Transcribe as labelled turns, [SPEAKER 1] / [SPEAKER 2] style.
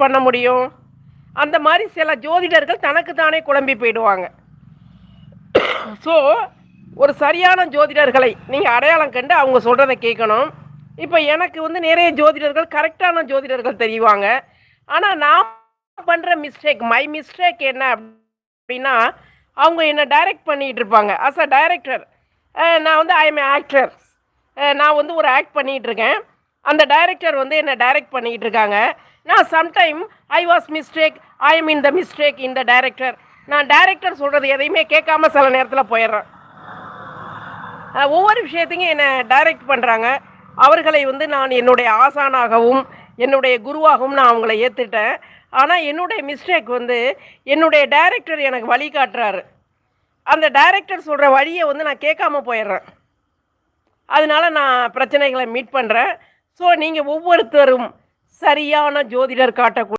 [SPEAKER 1] பண்ண முடியும்? அந்த மாதிரி சில ஜோதிடர்கள் தனக்கு தானே குழம்பி போயிடுவாங்க. ஸோ ஒரு சரியான ஜோதிடர்களை நீங்கள் அடையாளம் கண்டு அவங்க சொல்கிறத கேட்கணும். இப்போ எனக்கு வந்து நிறைய ஜோதிடர்கள் கரெக்டான ஜோதிடர்கள் தெரிவாங்க. ஆனால் நான் பண்ணுற மிஸ்டேக், மை மிஸ்டேக் என்ன அப்படின்னா, அவங்க என்னை டைரக்ட் பண்ணிகிட்டு இருப்பாங்க. அஸ் அ டைரக்டர் நான் வந்து ஐ எம் ஆக்டர். நான் வந்து ஒரு ஆக்ட் பண்ணிகிட்ருக்கேன். அந்த டைரக்டர் வந்து என்னை டைரக்ட் பண்ணிக்கிட்டு இருக்காங்க. நான் sometime I was mistake, I am in the mistake in the director. நான் டைரக்டர் சொல்கிறது எதையுமே கேட்காம சில நேரத்தில் போயிடுறேன். ஒவ்வொரு விஷயத்தையும் என்னை டைரக்ட் பண்ணுறாங்க. அவர்களை வந்து நான் என்னுடைய ஆசானாகவும் என்னுடைய குருவாகவும் நான் அவங்கள ஏற்றுட்டேன். ஆனால் என்னுடைய மிஸ்டேக் வந்து என்னுடைய டைரக்டர் எனக்கு வழி காட்டுறாரு. அந்த டைரக்டர் சொல்கிற வழியை வந்து நான் கேட்காம போயிடுறேன். அதனால் நான் பிரச்சனைகளை மீட் பண்ணுறேன். ஸோ நீங்கள் ஒவ்வொருத்தரும் சரியான ஜோதிடர் காட்டக்கூடிய